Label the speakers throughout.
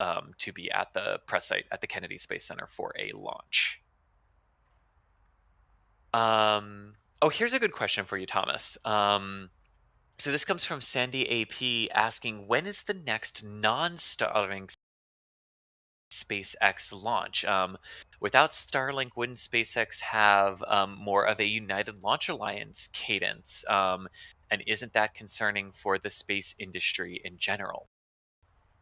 Speaker 1: to be at the press site at the Kennedy Space Center for a launch. Oh, here's a good question for you, Thomas. So this comes from Sandy AP asking, when is the next non-Starlink SpaceX launch? Without Starlink, wouldn't SpaceX have more of a United Launch Alliance cadence? And isn't that concerning for the space industry in general?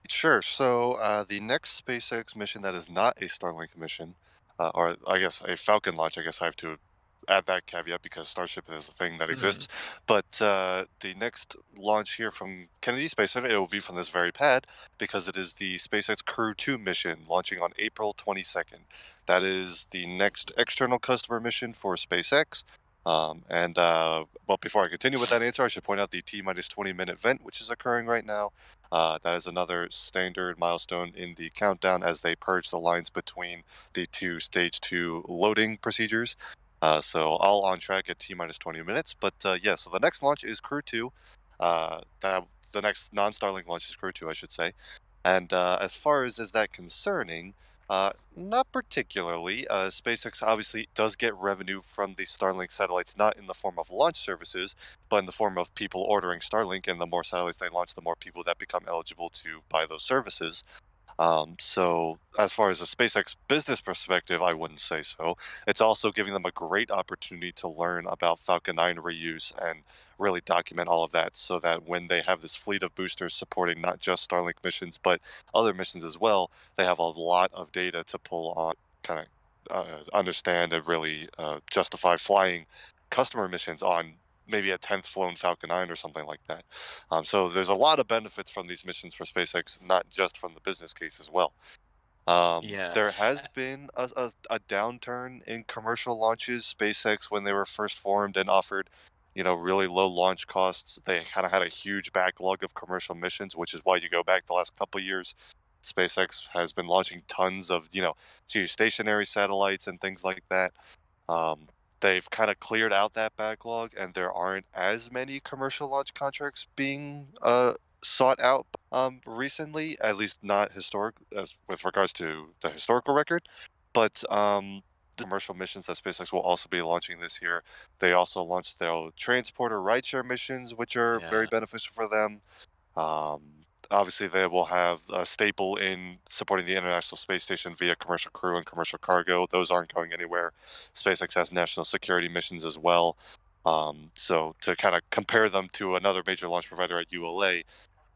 Speaker 2: Sure. So the next SpaceX mission that is not a Starlink mission, or I guess a Falcon launch, I guess I have to add that caveat because Starship is a thing that
Speaker 1: Hmm.
Speaker 2: exists. But the next launch here from Kennedy Space Center, it will be from this very pad because it is the SpaceX Crew 2 mission launching on April 22nd. That is the next external customer mission for SpaceX. Well, before I continue with that answer, I should point out the T minus 20-minute vent, which is occurring right now. That is another standard milestone in the countdown as they purge the lines between the two stage 2 loading procedures. So all on track at T minus 20 minutes. But yeah, so the next launch is Crew 2. The next non Starlink launch is Crew 2, I should say. And as far as is that concerning, not particularly. SpaceX obviously does get revenue from the Starlink satellites, not in the form of launch services, but in the form of people ordering Starlink. And the more satellites they launch, the more people that become eligible to buy those services. So as far as a SpaceX business perspective, I wouldn't say so. It's also giving them a great opportunity to learn about Falcon 9 reuse and really document all of that so that when they have this fleet of boosters supporting not just Starlink missions, but other missions as well, they have a lot of data to pull on, kind of understand and really justify flying customer missions on maybe a 10th flown Falcon 9 or something like that. So there's a lot of benefits from these missions for SpaceX, not just from the business case as well.
Speaker 1: Yeah.
Speaker 2: There has been a downturn in commercial launches. SpaceX, when they were first formed and offered, really low launch costs, they kind of had a huge backlog of commercial missions, which is why you go back the last couple of years. SpaceX has been launching tons of, geostationary satellites and things like that. Um, they've kind of cleared out that backlog, and there aren't as many commercial launch contracts being sought out recently, at least not historic as with regards to the historical record. But the commercial missions that SpaceX will also be launching this year, they also launched their transporter rideshare missions, which are very
Speaker 1: Yeah.
Speaker 2: beneficial for them. Obviously, they will have a staple in supporting the International Space Station via commercial crew and commercial cargo. Those aren't going anywhere. SpaceX has national security missions as well. So to kind of compare them to another major launch provider at ULA,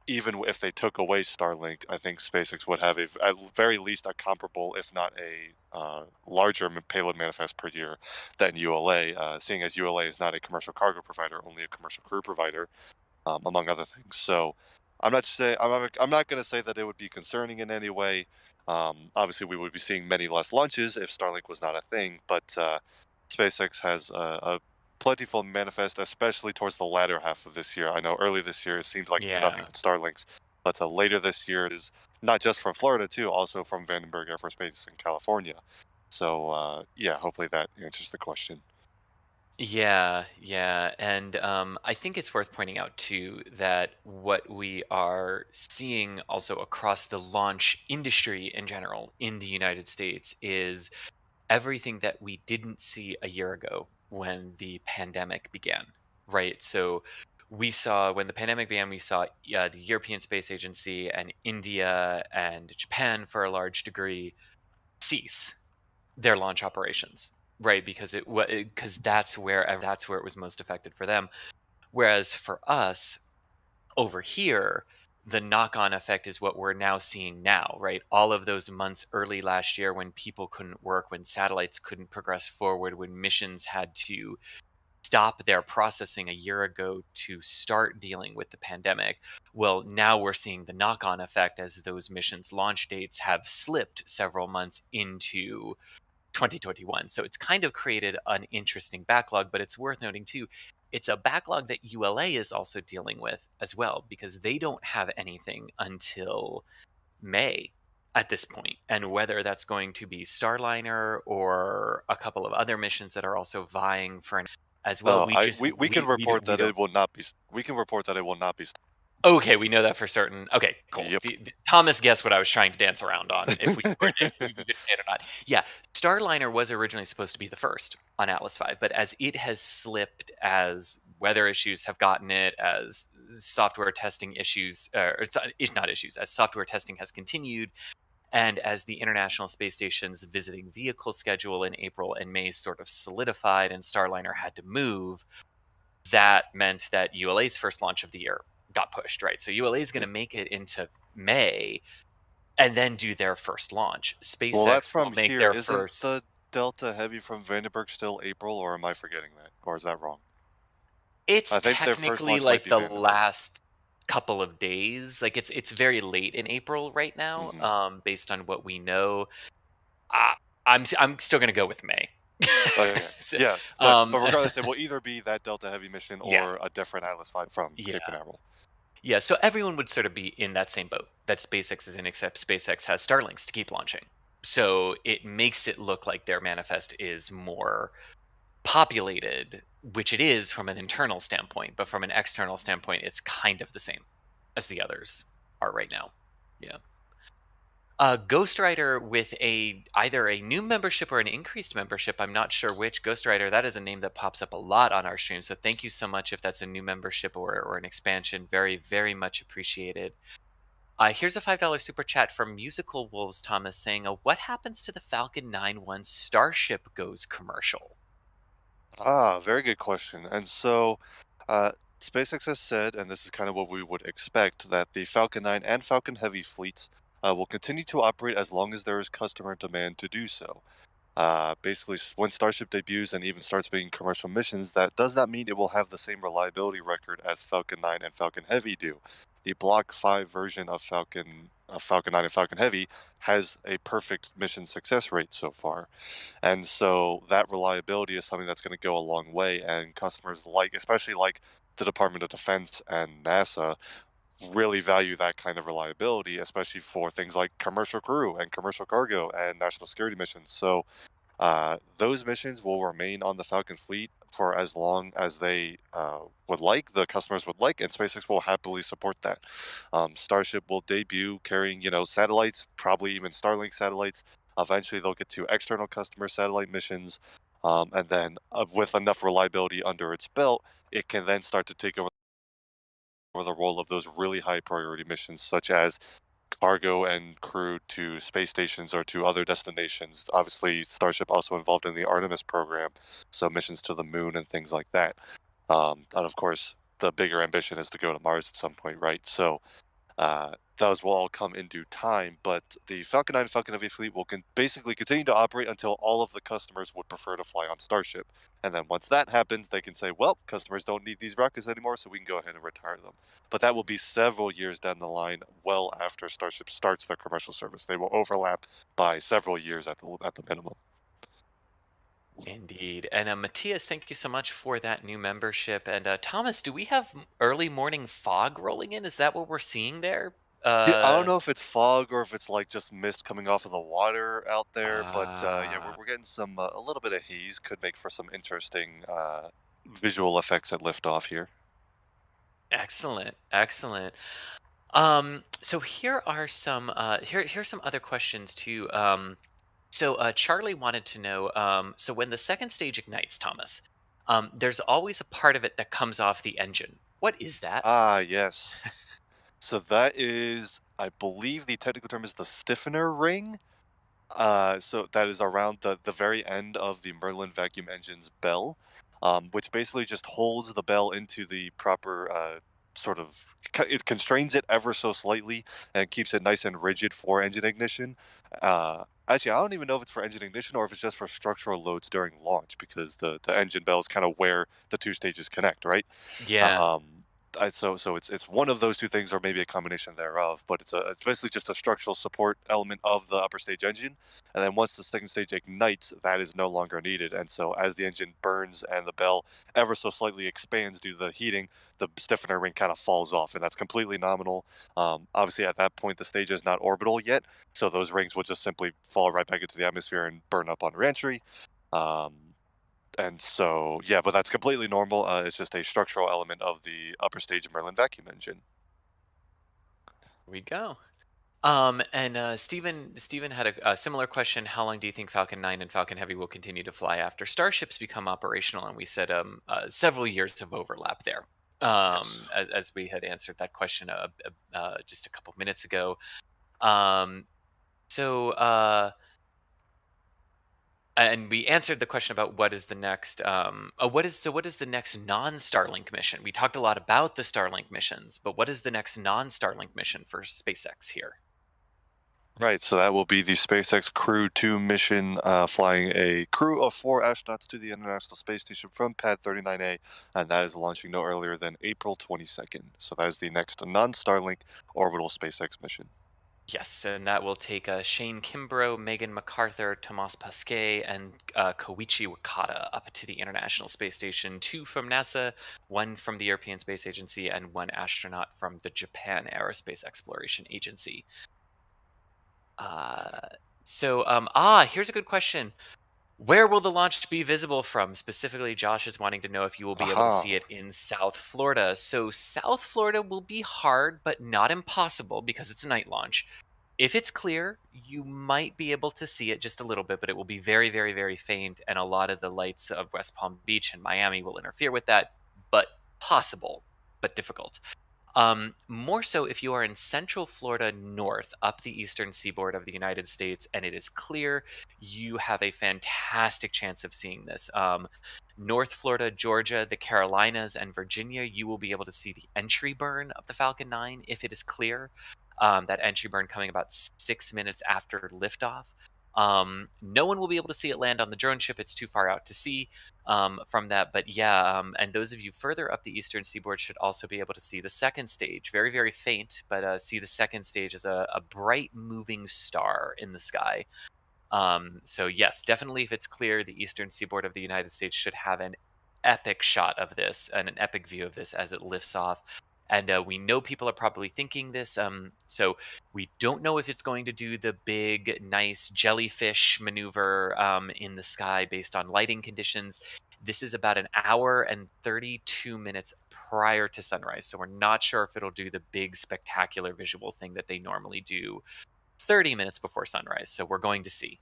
Speaker 2: even if they took away Starlink, I think SpaceX would have at very least a comparable, if not a larger payload manifest per year than ULA, seeing as ULA is not a commercial cargo provider, only a commercial crew provider, among other things. So I'm not going to say that it would be concerning in any way. Obviously, we would be seeing many less launches if Starlink was not a thing, but SpaceX has a plentiful manifest, especially towards the latter half of this year. I know early this year it seems like it's nothing
Speaker 1: Yeah.
Speaker 2: but Starlinks, but later this year it is not just from Florida too, also from Vandenberg Air Force Base in California. So yeah, hopefully that answers the question.
Speaker 1: Yeah, yeah. And I think it's worth pointing out too that what we are seeing also across the launch industry in general in the United States is everything that we didn't see a year ago when the pandemic began, right? So we saw when the pandemic began, we saw the European Space Agency and India and Japan, for a large degree, cease their launch operations, right? Because because that's where it was most affected for them. Whereas for us over here, the knock-on effect is what we're now seeing now, right? All of those months early last year when people couldn't work, when satellites couldn't progress forward, when missions had to stop their processing a year ago to start dealing with the pandemic. Well, now we're seeing the knock on effect as those missions' launch dates have slipped several months into 2021. So it's kind of created an interesting backlog, but it's worth noting too, it's a backlog that ULA is also dealing with as well, because they don't have anything until May at this point. And whether that's going to be Starliner or a couple of other missions that are also vying for an as well,
Speaker 2: I we can
Speaker 1: we
Speaker 2: report
Speaker 1: we
Speaker 2: that
Speaker 1: don't.
Speaker 2: it will not be. We can report that it will not be.
Speaker 1: Okay, we know that for certain. Okay, cool.
Speaker 2: Yep.
Speaker 1: Thomas guessed what I was trying to dance around on, if we could say it or not. Yeah, Starliner was originally supposed to be the first on Atlas V, but as it has slipped, as weather issues have gotten it, as software testing issues, not issues, as software testing has continued, and as the International Space Station's visiting vehicle schedule in April and May sort of solidified and Starliner had to move, that meant that ULA's first launch of the year got pushed, right? So ULA is going to
Speaker 2: Yep.
Speaker 1: make it into May and then do their first launch.
Speaker 2: Well, that's
Speaker 1: SpaceX will
Speaker 2: from
Speaker 1: make
Speaker 2: here.
Speaker 1: their
Speaker 2: Isn't
Speaker 1: first.
Speaker 2: the Delta Heavy from Vandenberg still April, or am I forgetting that? Or is that wrong?
Speaker 1: It's
Speaker 2: I think their first
Speaker 1: technically
Speaker 2: launch might
Speaker 1: like
Speaker 2: be
Speaker 1: the
Speaker 2: Vandenberg.
Speaker 1: last couple of days. Like it's very late in April right now,
Speaker 2: Mhm.
Speaker 1: based on what we know. I, I'm still going to go with May.
Speaker 2: Okay.
Speaker 1: So,
Speaker 2: Yeah, but
Speaker 1: um,
Speaker 2: regardless, it will either be that Delta Heavy mission
Speaker 1: yeah,
Speaker 2: or a different Atlas V from
Speaker 1: yeah.
Speaker 2: Cape Canaveral.
Speaker 1: Yeah, so everyone would sort of be in that same boat that SpaceX is in, except SpaceX has Starlinks to keep launching. So it makes it look like their manifest is more populated, which it is from an internal standpoint, but from an external standpoint, it's kind of the same as the others are right now. Yeah. Ghost Rider with a either a new membership or an increased membership. I'm not sure which. Ghost Rider, that is a name that pops up a lot on our stream. So thank you so much if that's a new membership or an expansion. Very, very much appreciated. Here's a $5 super chat from Musical Wolves Thomas saying, what happens to the Falcon 9 when Starship goes commercial?
Speaker 2: Ah, very good question. And so, uh, SpaceX has said, and this is kind of what we would expect, that the Falcon 9 and Falcon Heavy fleets will continue to operate as long as there is customer demand to do so. Basically, when Starship debuts and even starts making commercial missions, that does not mean it will have the same reliability record as Falcon 9 and Falcon Heavy do. The Block 5 version of Falcon 9 and Falcon Heavy has a perfect mission success rate so far. And so that reliability is something that's going to go a long way. And customers like, especially like the Department of Defense and NASA, really value that kind of reliability, especially for things like commercial crew and commercial cargo and national security missions. So those missions will remain on the Falcon fleet for as long as they would like, the customers would like, and SpaceX will happily support that. Starship will debut carrying, satellites, probably even Starlink satellites. Eventually, they'll get to external customer satellite missions, and then with enough reliability under its belt, it can then start to take over the role of those really high priority missions, such as cargo and crew to space stations or to other destinations. Obviously, Starship also involved in the Artemis program, so missions to the moon and things like that. And of course, the bigger ambition is to go to Mars at some point, right? So those will all come in due time, but the Falcon 9 and Falcon Heavy fleet will basically continue to operate until all of the customers would prefer to fly on Starship. And then once that happens, they can say, well, customers don't need these rockets anymore, so we can go ahead and retire them. But that will be several years down the line, well after Starship starts their commercial service. They will overlap by several years at the minimum.
Speaker 1: Indeed. And Matthias, thank you so much for that new membership. And Thomas, do we have early morning fog rolling in? Is that what we're seeing there?
Speaker 2: Yeah, I don't
Speaker 1: Uh,
Speaker 2: know if it's fog or if it's like just mist coming off of the water out there, but yeah, we're,
Speaker 1: ah,
Speaker 2: we're getting some a little bit of haze. Could make for some interesting visual effects at liftoff here.
Speaker 1: excellent, excellent. So here are some here's some other questions too. Charlie wanted to know, so when the second stage ignites, Thomas, there's always a part of it that comes off the engine. What is that?
Speaker 2: Ah, yes. So that is, I believe the technical term is the stiffener ring. So that is around the very end of the Merlin vacuum engine's bell, which basically just holds the bell into the proper sort of. It constrains it ever so slightly and keeps it nice and rigid for engine ignition. Actually, I don't even know if it's for engine ignition or if it's just for structural loads during launch because the engine bell is kind of where the two stages connect, right?
Speaker 1: Yeah.
Speaker 2: Um, so it's one of those two things, or maybe a combination thereof. But it's basically just a structural support element of the upper stage engine, and then once the second stage ignites, that is no longer needed. And so as the engine burns and the bell ever so slightly expands due to the heating, the stiffener ring kind of falls off, and that's completely nominal. Obviously, at that point, the stage is not orbital yet, so those rings will just simply fall right back into the atmosphere and burn up on reentry. Um, and so, yeah, but that's completely normal. It's just a structural element of the upper stage Merlin vacuum engine.
Speaker 1: we go. And Stephen had a similar question. How long do you think Falcon 9 and Falcon Heavy will continue to fly after Starships become operational? And we said several years of overlap there.
Speaker 2: Yes.
Speaker 1: As we had answered that question just a couple minutes ago. Um, so and we answered the question about what is the next what is the next non-Starlink mission? We talked a lot about the Starlink missions, but what is the next non-Starlink mission for SpaceX here?
Speaker 2: Right, so that will be the SpaceX Crew 2 mission, flying a crew of 4 astronauts to the International Space Station from Pad 39A, and that is launching no earlier than April 22nd. So that is the next non-Starlink orbital SpaceX mission.
Speaker 1: Yes, and that will take Shane Kimbrough, Megan MacArthur, Tomas Pasquet, and Koichi Wakata up to the International Space Station. Two from NASA, one from the European Space Agency, and one astronaut from the Japan Aerospace Exploration Agency. Uh, here's a good question. Where will the launch be visible from? Specifically, Josh is wanting to know if you will be able to see
Speaker 2: Aha.
Speaker 1: it in South Florida. So, South Florida will be hard, but not impossible because it's a night launch. If it's clear, you might be able to see it just a little bit, but it will be very, very, very faint, and a lot of the lights of West Palm Beach and Miami will interfere with that, but possible, but difficult. More so if you are in Central Florida north up the eastern seaboard of the United States and it is clear, you have a fantastic chance of seeing this. North Florida, Georgia, the Carolinas, and Virginia, you will be able to see the entry burn of the Falcon 9 if it is clear. That entry burn coming about 6 minutes after liftoff. No one will be able to see it land on the drone ship. It's too far out to see from that. But yeah, and those of you further up the eastern seaboard should also be able to see the second stage. Very, very faint, but see the second stage as a bright moving star in the sky. So yes, definitely if it's clear, the eastern seaboard of the United States should have an epic shot of this and an epic view of this as it lifts off. And we know people are probably thinking this. So we don't know if it's going to do the big, nice jellyfish maneuver in the sky based on lighting conditions. This is about an hour and 32 minutes prior to sunrise. So we're not sure if it'll do the big, spectacular visual thing that they normally do 30 minutes before sunrise. So we're going to see.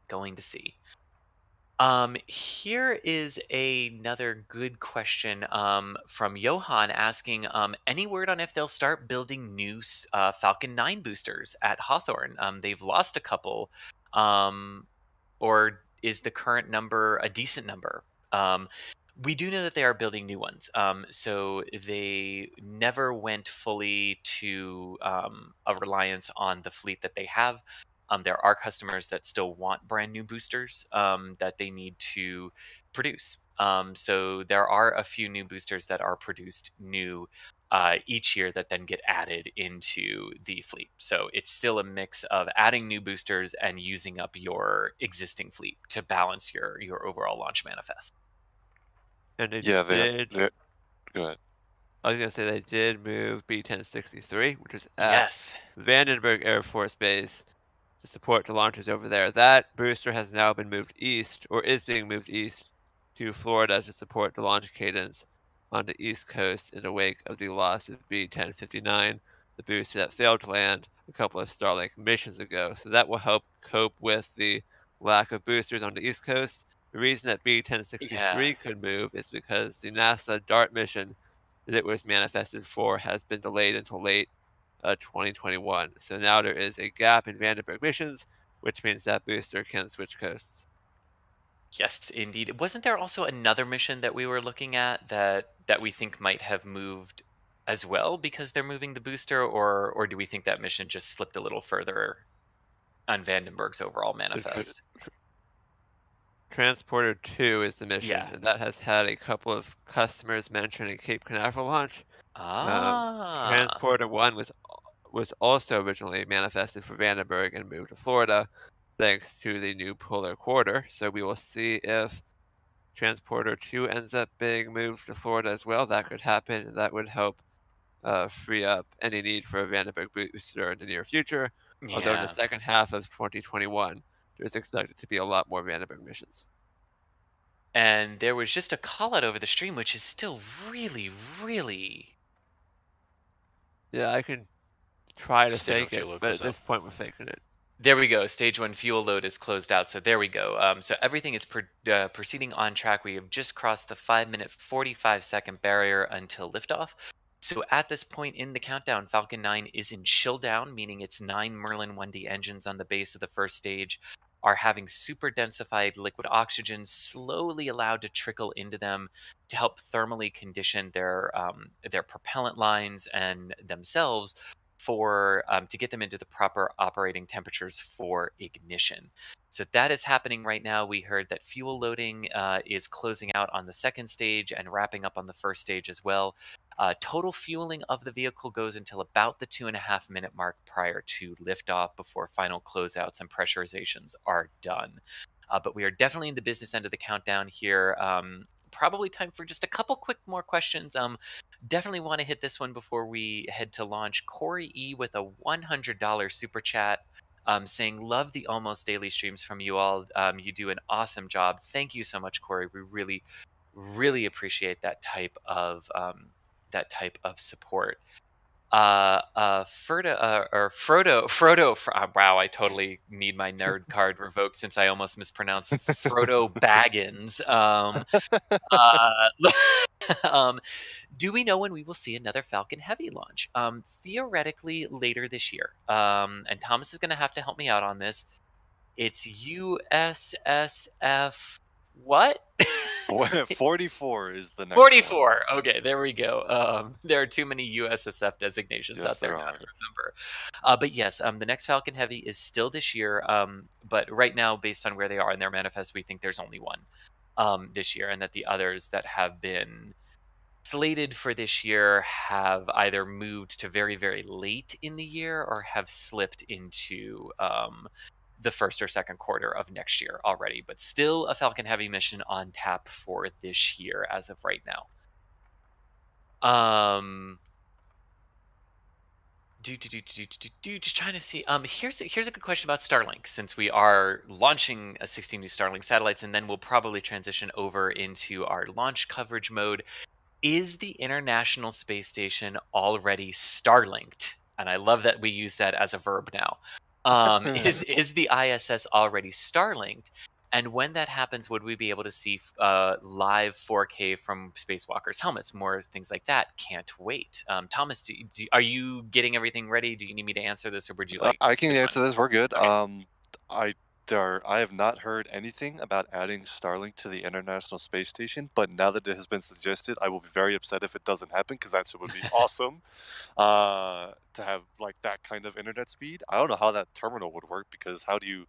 Speaker 1: Going to see. Here is another good question from Johan asking any word on if they'll start building new Falcon 9 boosters at Hawthorne? They've lost a couple. Um, or is the current number a decent number? We do know that they are building new ones. So they never went fully to a reliance on the fleet that they have. There are customers that still want brand new boosters that they need to produce. So there are a few new boosters that are produced new each year that then get added into the fleet. So it's still a mix of adding new boosters and using up your existing fleet to balance your overall launch manifest.
Speaker 3: And they
Speaker 2: Yeah,
Speaker 3: did
Speaker 2: they go ahead.
Speaker 3: I was gonna say they did move B-1063, which is at
Speaker 1: Yes.
Speaker 3: Vandenberg Air Force Base to support the launches over there. That booster has now been moved east, or is being moved east to Florida to support the launch cadence on the East Coast in the wake of the loss of B-1059, the booster that failed to land a couple of Starlink missions ago. So that will help cope with the lack of boosters on the East Coast. The reason that
Speaker 1: Yeah.
Speaker 3: B-1063 could move is because the NASA DART mission that it was manifested for has been delayed until late 2021. So now there is a gap in Vandenberg missions, which means that booster can switch coasts.
Speaker 1: Yes, indeed. Wasn't there also another mission that we were looking at that we think might have moved as well because they're moving the booster, or do we think that mission just slipped a little further on Vandenberg's overall
Speaker 3: The
Speaker 1: manifest?
Speaker 3: Transporter 2 is the mission,
Speaker 1: Yeah.
Speaker 3: and that has had a couple of customers mention a Cape Canaveral launch.
Speaker 1: Ah.
Speaker 3: Transporter 1 was also originally manifested for Vandenberg and moved to Florida thanks to the new polar quarter. So we will see if Transporter 2 ends up being moved to Florida as well. That could happen, and that would help free up any need for a Vandenberg booster in the near future. Although in the
Speaker 1: Yeah.
Speaker 3: second half of 2021, there's expected to be a lot more Vandenberg missions.
Speaker 1: And there was just a call out over the stream, which is still really, really
Speaker 3: Yeah, I can try to
Speaker 4: Stage one
Speaker 3: fake it,
Speaker 4: fuel load
Speaker 3: but
Speaker 4: close
Speaker 3: at this
Speaker 4: out.
Speaker 3: point, we're faking it.
Speaker 1: There we go. Stage one fuel load is closed out. So there we go. So everything is proceeding on track. We have just crossed the 5 minute, 45-second barrier until liftoff. So at this point in the countdown, Falcon 9 is in chill down, meaning its 9 Merlin 1D engines on the base of the first stage are having super densified liquid oxygen slowly allowed to trickle into them to help thermally condition their propellant lines and themselves for to get them into the proper operating temperatures for ignition. So that is happening right now. We heard that fuel loading is closing out on the second stage and wrapping up on the first stage as well. Total fueling of the vehicle goes until about the 2.5 minute mark prior to liftoff before final closeouts and pressurizations are done. But we are definitely in the business end of the countdown here. Probably time for just a couple quick more questions. Definitely want to hit this one before we head to launch. Corey E with a $100 super chat saying, love the almost daily streams from you all. You do an awesome job. Thank you so much, Corey. We really, really appreciate that type of support. Wow, I totally need my nerd card revoked since I almost mispronounced Frodo Baggins. Uh, um, do we know when we will see another Falcon Heavy launch? Theoretically, later this year. And Thomas is going to have to help me out on this. It's USSF. What?
Speaker 2: 44 is the next one.
Speaker 1: 44. Okay, there we go. There are too many USSF designations
Speaker 2: Yes,
Speaker 1: out there
Speaker 2: there
Speaker 1: now
Speaker 2: are.
Speaker 1: to remember. But yes, the next Falcon Heavy is still this year. But right now, based on where they are in their manifest, we think there's only one this year, and that the others that have been slated for this year have either moved to very, very late in the year or have slipped into the first or second quarter of next year already. But still a Falcon Heavy mission on tap for this year as of right now. Just trying to see. Here's a good question about Starlink, since we are launching 16 new Starlink satellites, and then we'll probably transition over into our launch coverage mode. Is the International Space Station already Starlinked? And I love that we use that as a verb now. Is the ISS already Starlinked? And when that happens, would we be able to see live 4K from spacewalkers' helmets? More things like that. Can't wait. Thomas, are you getting everything ready? Do you need me to answer this, or would you like
Speaker 2: I can
Speaker 1: this
Speaker 2: answer
Speaker 1: one?
Speaker 2: this. We're good.
Speaker 1: Okay.
Speaker 2: I have not heard anything about adding Starlink to the International Space Station, but now that it has been suggested, I will be very upset if it doesn't happen because that would be awesome. To have like that kind of internet speed. I don't know how that terminal would work because how do you,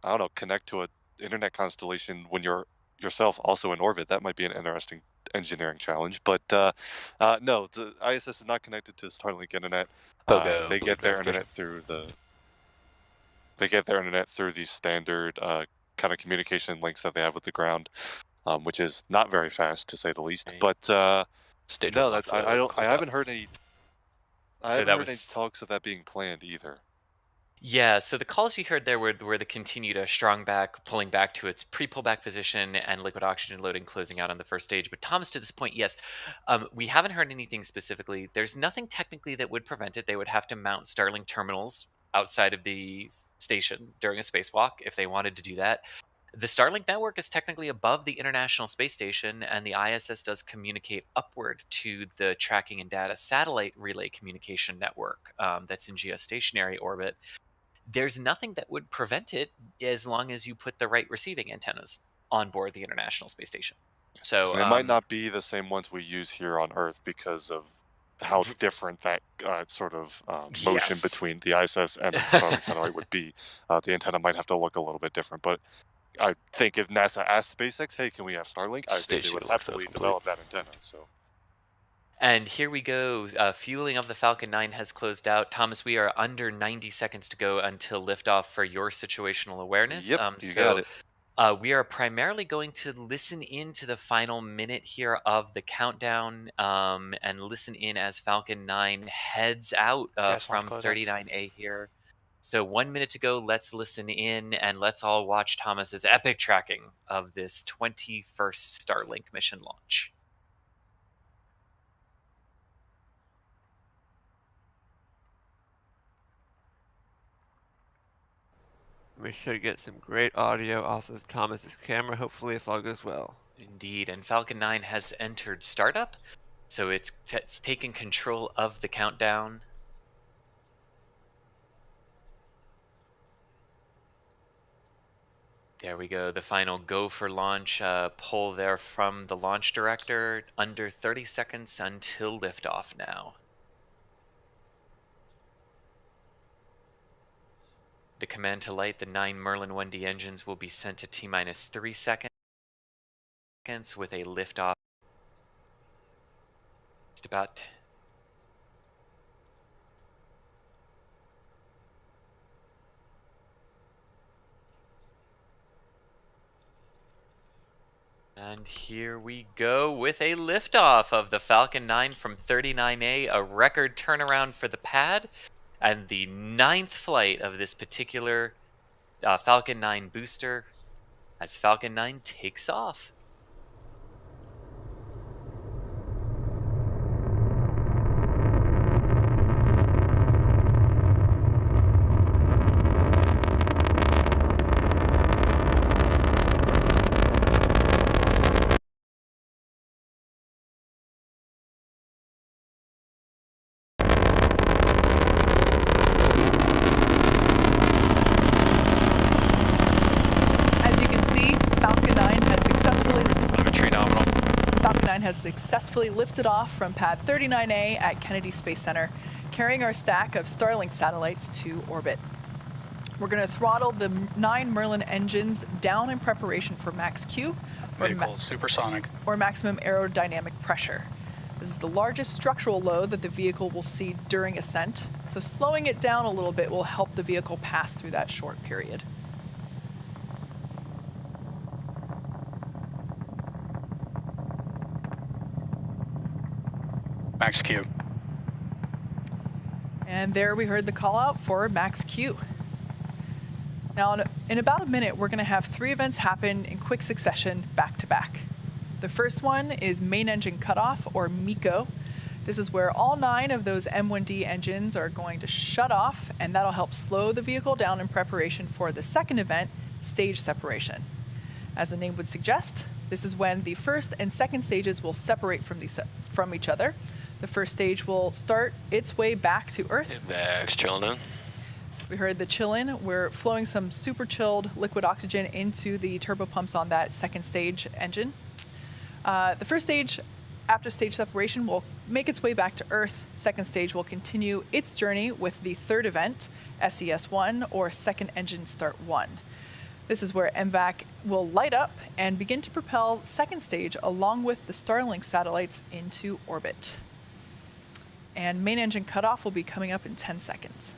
Speaker 2: I don't know, connect to a internet constellation when you're yourself also in orbit? That might be an interesting engineering challenge. But no, the ISS is not connected to Starlink internet.
Speaker 4: Pogo,
Speaker 2: They
Speaker 4: blue
Speaker 2: get their
Speaker 4: clarification.
Speaker 2: internet through these standard kind of communication links that they have with the ground, which is not very fast to say the least.
Speaker 1: Right.
Speaker 2: But
Speaker 4: Stage
Speaker 2: no,
Speaker 4: one launch
Speaker 2: I
Speaker 4: load
Speaker 2: don't.
Speaker 4: close out.
Speaker 2: I
Speaker 1: So
Speaker 2: haven't
Speaker 1: that
Speaker 2: heard any
Speaker 1: was
Speaker 2: talks of that being planned either.
Speaker 1: Yeah, so the calls you heard there were the continued strong back, pulling back to its pre-pullback position and liquid oxygen loading closing out on the first stage. But Thomas, to this point, yes, we haven't heard anything specifically. There's nothing technically that would prevent it. They would have to mount Starlink terminals outside of the station during a spacewalk if they wanted to do that. The Starlink network is technically above the International Space Station, and the ISS does communicate upward to the tracking and data satellite relay communication network that's in geostationary orbit. There's nothing that would prevent it as long as you put the right receiving antennas on board the International Space Station. So,
Speaker 2: And it might not be the same ones we use here on Earth because of how different that sort of motion
Speaker 1: yes.
Speaker 2: between the ISS and the Starlink satellite would be. The antenna might have to look a little bit different, but I think if NASA asked SpaceX, "Hey, can we have Starlink?" I think
Speaker 4: Stage
Speaker 2: they would
Speaker 4: two launch
Speaker 2: happily
Speaker 4: load complete.
Speaker 2: develop that antenna. So
Speaker 1: And here we go. Fueling of the Falcon 9 has closed out. Thomas, we are under 90 seconds to go until liftoff for your situational awareness.
Speaker 2: yep, you got it.
Speaker 1: We are primarily going to listen in to the final minute here of the countdown and listen in as Falcon 9 heads out
Speaker 4: Gas launch
Speaker 1: from
Speaker 4: close out.
Speaker 1: 39A here. So 1 minute to go. Let's listen in and let's all watch Thomas's epic tracking of this 21st Starlink mission launch.
Speaker 3: We should get some great audio off of Thomas's camera, hopefully, if all goes well.
Speaker 1: Indeed, and Falcon 9 has entered startup, so it's taken control of the countdown. There we go, the final go for launch poll there from the launch director. Under 30 seconds until liftoff now. The command to light the 9 Merlin 1D engines will be sent to T-minus 3 seconds with a liftoff. Just about. And here we go with a liftoff of the Falcon 9 from 39A, a record turnaround for the pad, and the 9th flight of this particular Falcon 9 booster as Falcon 9 takes off.
Speaker 4: Has successfully lifted off from pad 39A at Kennedy Space Center, carrying our stack of Starlink satellites to orbit. We're going to throttle the 9 Merlin engines down in preparation for max Q,
Speaker 5: vehicle supersonic,
Speaker 4: or maximum aerodynamic pressure. This is the largest structural load that the vehicle will see during ascent, so slowing it down a little bit will help the vehicle pass through that short period.
Speaker 5: max Q.
Speaker 4: And there we heard the call out for max Q. Now, in about a minute, we're going to have 3 events happen in quick succession, back to back. The first one is main engine cutoff, or MECO. This is where all 9 of those M1D engines are going to shut off, and that'll help slow the vehicle down in preparation for the second event, stage separation. As the name would suggest, this is when the first and second stages will separate from each other. The first stage will start its way back to Earth.
Speaker 6: Back's chilling in.
Speaker 4: We heard the chill in. We're flowing some super chilled liquid oxygen into the turbopumps on that second stage engine. The first stage, after stage separation, will make its way back to Earth. Second stage will continue its journey with the third event, SES-1, or Second Engine Start 1. This is where MVAC will light up and begin to propel second stage along with the Starlink satellites into orbit. And main engine cutoff will be coming up in 10 seconds.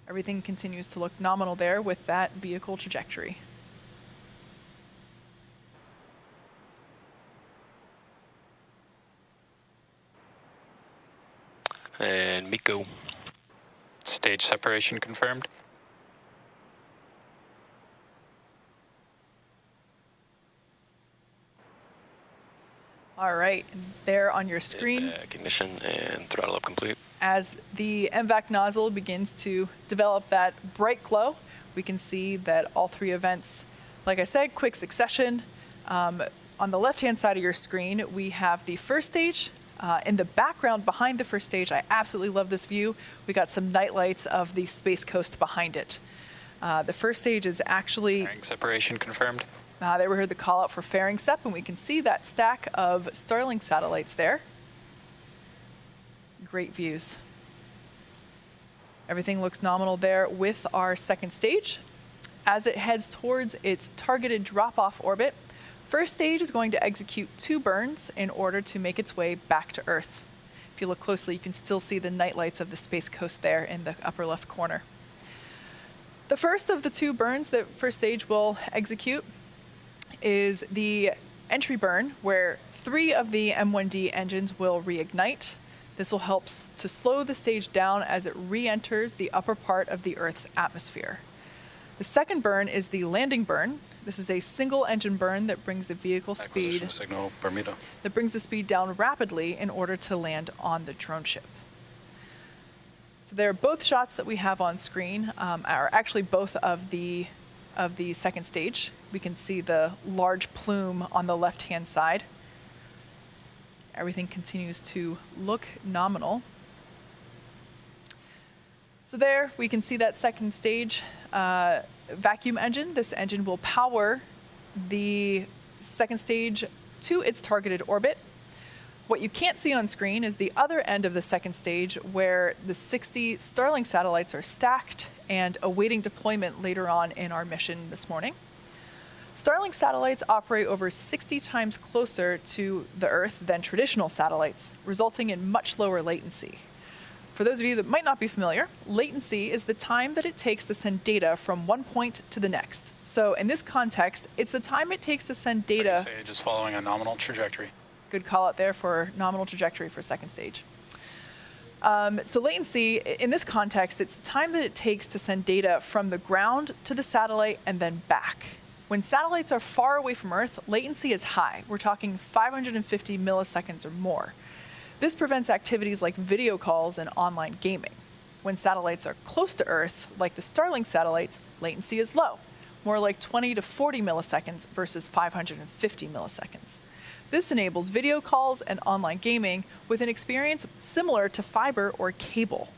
Speaker 4: Everything continues to look nominal there with that vehicle trajectory.
Speaker 6: And MECO.
Speaker 5: Stage separation confirmed.
Speaker 4: All right, there on your screen.
Speaker 6: Ignition and throttle up complete.
Speaker 4: As the MVAC nozzle begins to develop that bright glow, we can see that all 3 events, like I said, quick succession. On the left-hand side of your screen, we have the first stage. In the background behind the first stage, I absolutely love this view. We got some night lights of the Space Coast behind it. The first stage is actually...
Speaker 5: Fairing separation confirmed.
Speaker 4: There we heard the call out for fairing sep, and we can see that stack of Starlink satellites there. Great views. Everything looks nominal there with our second stage. As it heads towards its targeted drop-off orbit, first stage is going to execute 2 burns in order to make its way back to Earth. If you look closely, you can still see the night lights of the Space Coast there in the upper left corner. The first of the 2 burns that first stage will execute is the entry burn, where 3 of the M1D engines will reignite. This will help to slow the stage down as it re-enters the upper part of the Earth's atmosphere. The second burn is the landing burn. This is a single engine burn that brings the vehicle speed
Speaker 5: Signal Bermuda.
Speaker 4: That brings the speed down rapidly in order to land on the drone ship. So they're both shots that we have on screen are actually both of the second stage. We can see the large plume on the left-hand side. Everything continues to look nominal. So there we can see that second stage vacuum engine. This engine will power the second stage to its targeted orbit. What you can't see on screen is the other end of the second stage, where the 60 Starlink satellites are stacked and awaiting deployment later on in our mission this morning. Starlink satellites operate over 60 times closer to the Earth than traditional satellites, resulting in much lower latency. For those of you that might not be familiar, latency is the time that it takes to send data from one point to the next. So in this context, it's the time it takes to send data.
Speaker 5: Second stage is following a nominal trajectory.
Speaker 4: Good call out there for nominal trajectory for second stage. So latency, in this context, it's the time that it takes to send data from the ground to the satellite and then back. When satellites are far away from Earth, latency is high. We're talking 550 milliseconds or more. This prevents activities like video calls and online gaming. When satellites are close to Earth, like the Starlink satellites, latency is low, more like 20 to 40 milliseconds versus 550 milliseconds. This enables video calls and online gaming with an experience similar to fiber or cable.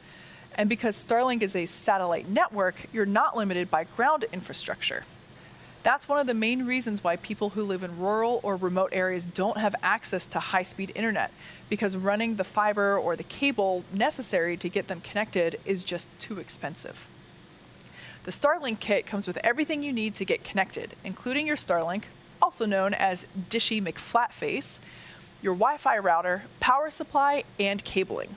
Speaker 4: And because Starlink is a satellite network, you're not limited by ground infrastructure. That's one of the main reasons why people who live in rural or remote areas don't have access to high-speed internet, because running the fiber or the cable necessary to get them connected is just too expensive. The Starlink kit comes with everything you need to get connected, including your Starlink, also known as Dishy McFlatface, your Wi-Fi router, power supply, and cabling.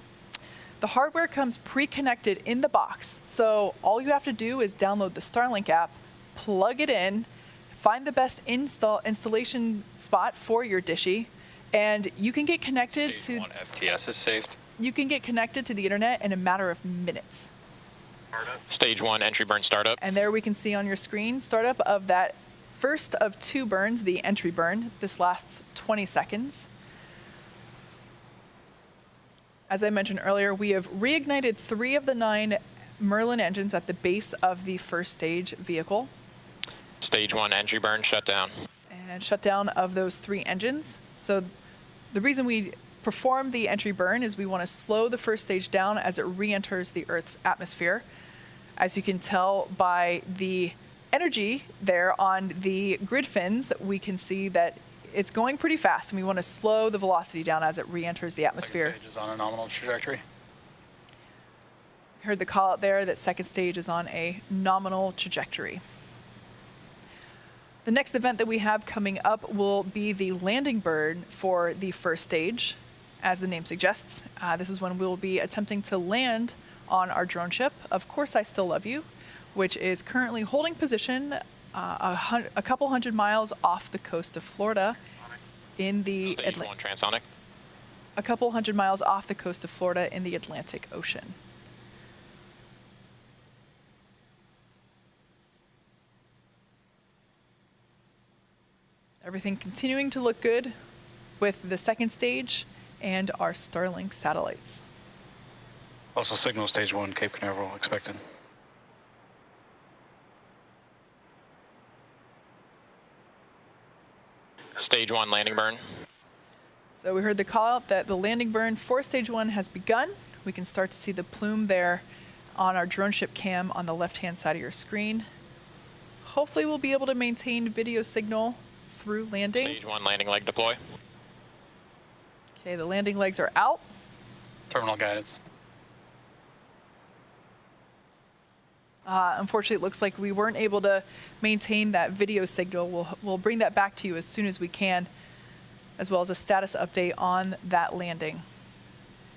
Speaker 4: The hardware comes pre-connected in the box, so all you have to do is download the Starlink app, plug it in, find the best installation spot for your Dishy, and you can get connected
Speaker 5: Stage 1 FTS is saved.
Speaker 4: You can get connected to the internet in a matter of minutes.
Speaker 6: Stage 1 entry burn startup.
Speaker 4: And there we can see on your screen startup of that first of two burns, the entry burn. This lasts 20 seconds. As I mentioned earlier, we have reignited 3 of the 9 Merlin engines at the base of the first stage vehicle.
Speaker 6: Stage 1 entry burn shut down.
Speaker 4: And shutdown of those 3 engines. So the reason we perform the entry burn is we want to slow the first stage down as it re-enters the Earth's atmosphere. As you can tell by the energy there on the grid fins, we can see that it's going pretty fast, and we want to slow the velocity down as it re-enters the atmosphere.
Speaker 5: Second stage is on a nominal trajectory.
Speaker 4: Heard the call out there that second stage is on a nominal trajectory. The next event that we have coming up will be the landing burn for the first stage. As the name suggests, this is when we'll be attempting to land on our drone ship, Of Course I Still Love You, which is currently holding position a couple hundred miles off the coast of Florida in the
Speaker 6: Stage 1 transonic.
Speaker 4: a couple hundred miles off the coast of Florida in the Atlantic Ocean. Everything continuing to look good with the second stage and our Starlink satellites.
Speaker 5: Also signal stage 1, Cape Canaveral expected.
Speaker 6: Stage 1 landing burn.
Speaker 4: So we heard the call out that the landing burn for stage 1 has begun. We can start to see the plume there on our drone ship cam on the left-hand side of your screen. Hopefully we'll be able to maintain video signal through landing.
Speaker 6: Stage 1 landing leg deploy.
Speaker 4: Okay, the landing legs are out.
Speaker 5: Terminal guidance.
Speaker 4: Unfortunately, it looks like we weren't able to maintain that video signal. We'll bring that back to you as soon as we can, as well as a status update on that landing.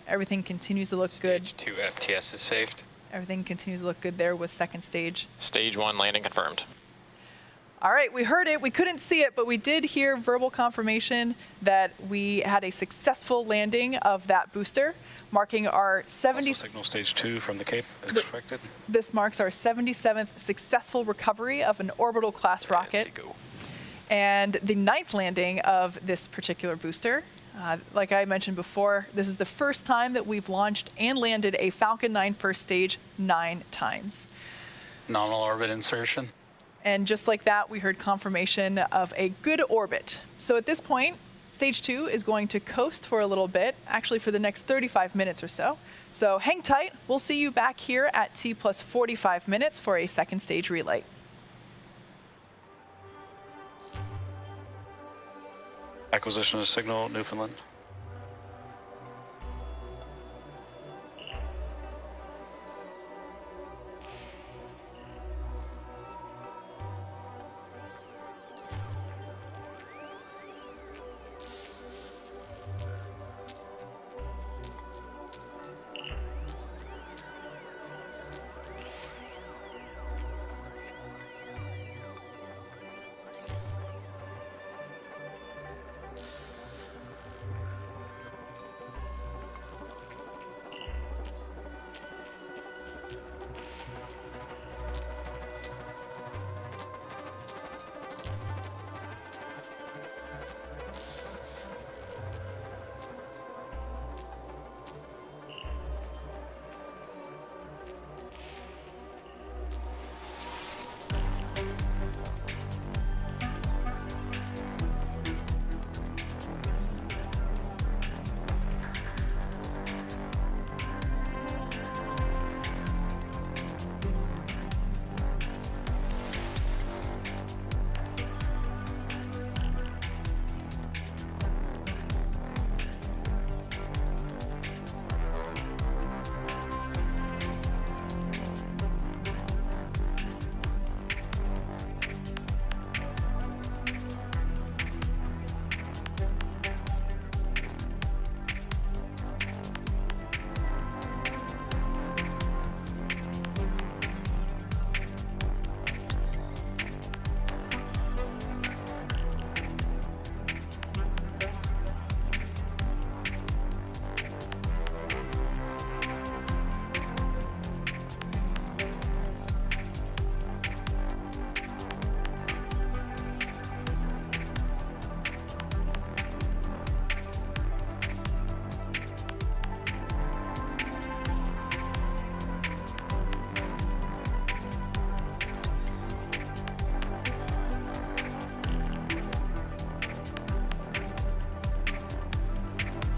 Speaker 4: Everything continues to look good.
Speaker 5: Stage 2 FTS is saved.
Speaker 4: Everything continues to look good there with second stage.
Speaker 6: Stage 1 landing confirmed.
Speaker 4: All right, we heard it. We couldn't see it, but we did hear verbal confirmation that we had a successful landing of that booster, marking our 70.
Speaker 5: Also signal stage 2 from the Cape as expected.
Speaker 4: This marks our 77th successful recovery of an orbital class rocket,
Speaker 6: Go.
Speaker 4: and the 9th landing of this particular booster. Like I mentioned before, this is the first time that we've launched and landed a Falcon 9 first stage 9 times.
Speaker 5: Nominal orbit insertion.
Speaker 4: And just like that, we heard confirmation of a good orbit. So at this point, stage 2 is going to coast for a little bit, actually for the next 35 minutes or so. So hang tight. We'll see you back here at T plus 45 minutes for a second stage relay.
Speaker 5: Acquisition of signal, Newfoundland.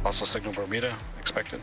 Speaker 5: Also signal Bermuda, expected.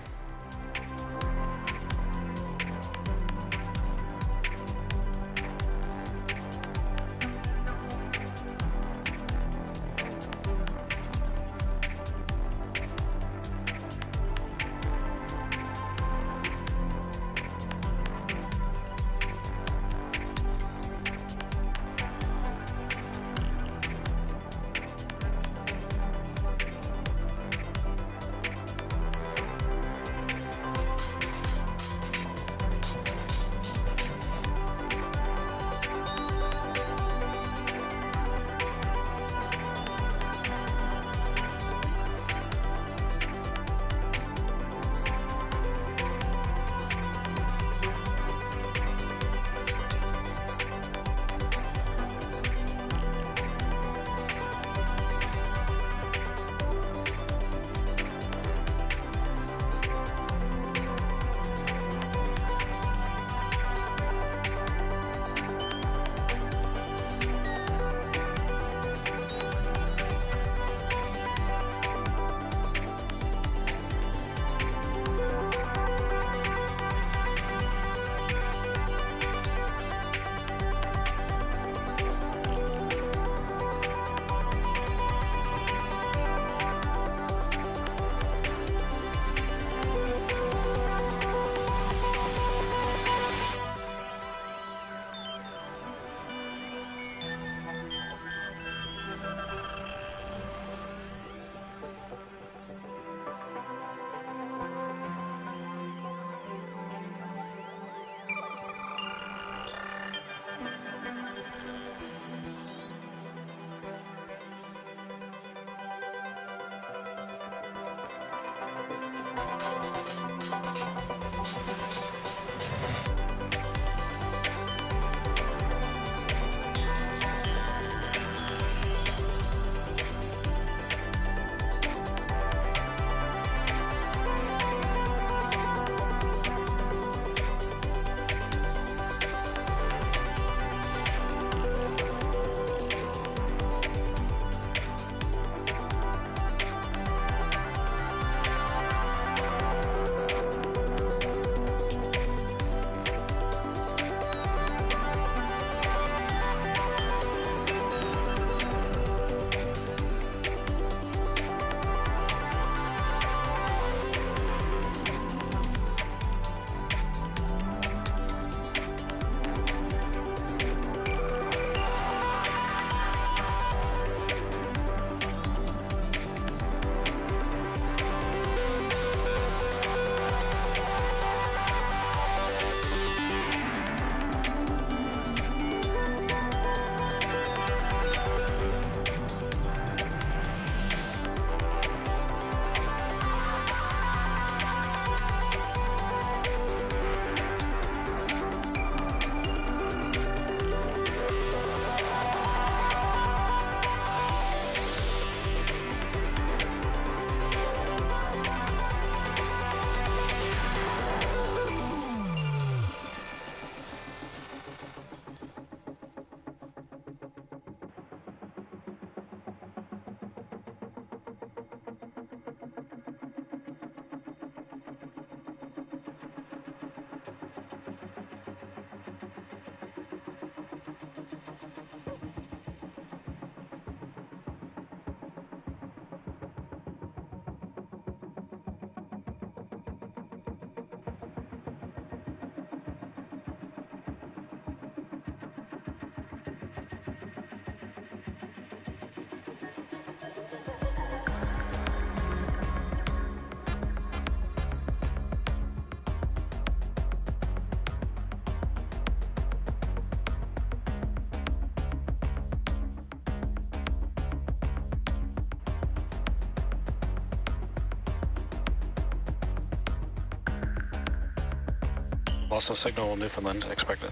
Speaker 5: Also signal Newfoundland expected.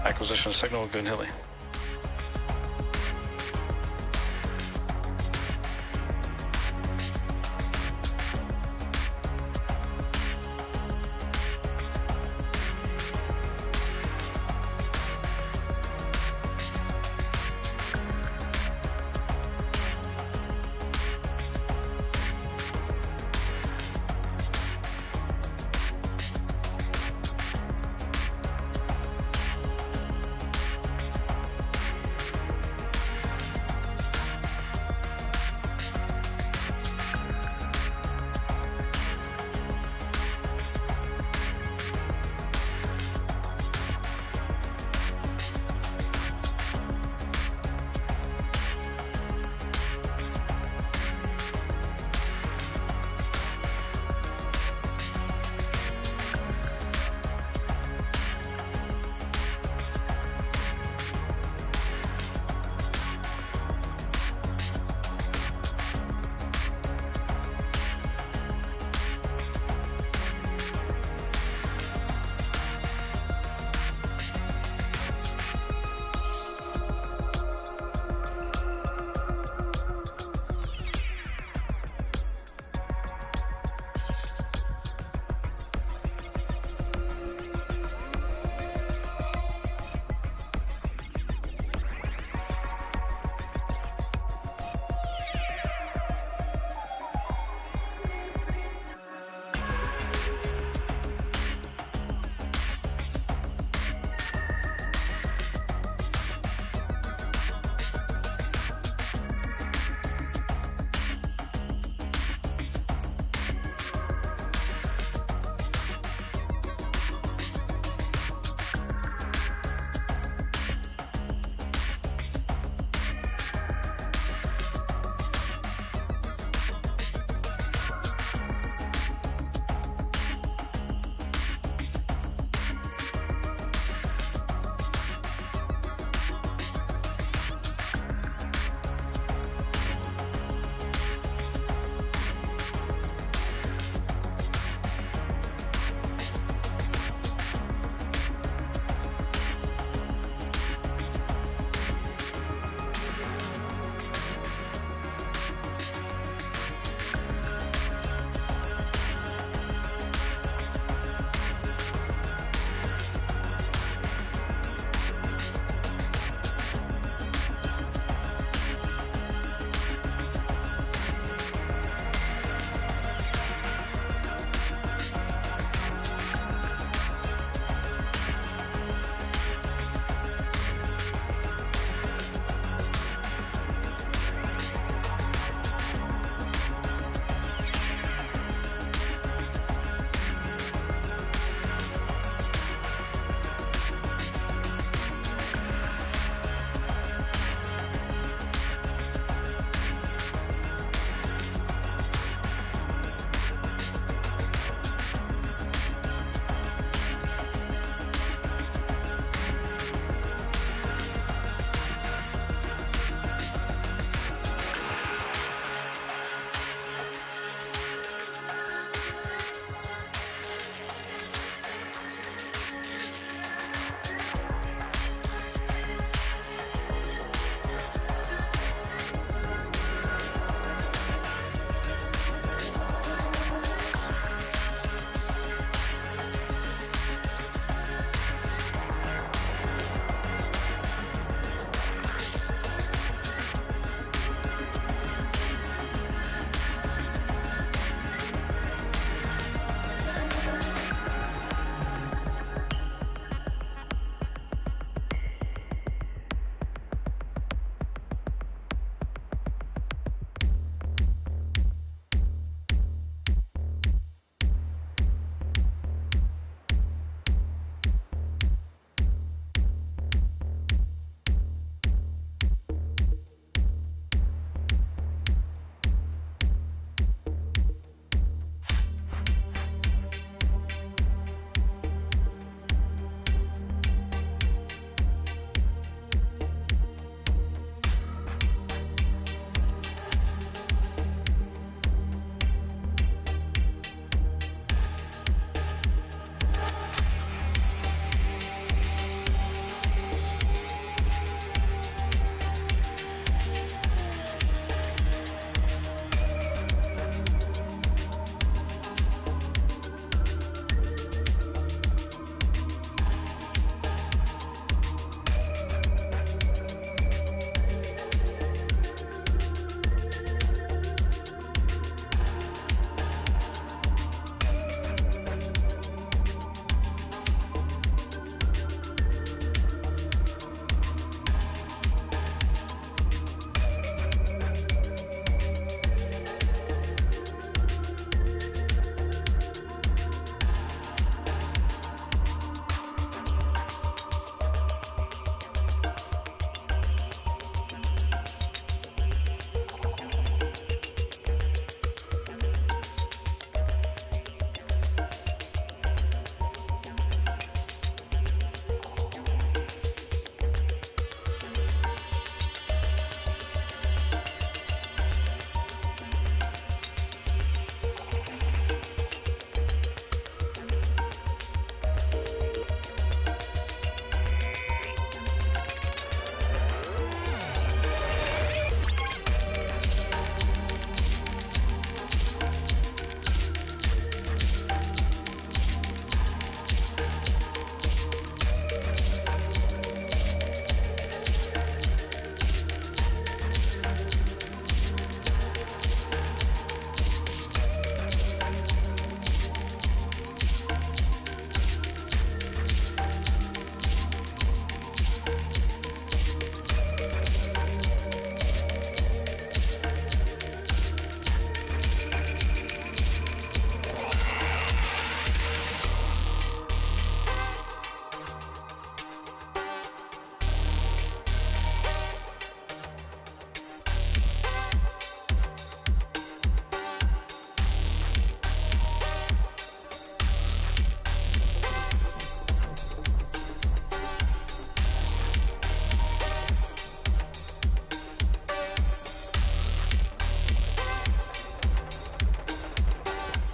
Speaker 5: Acquisition signal, Goon Hilly.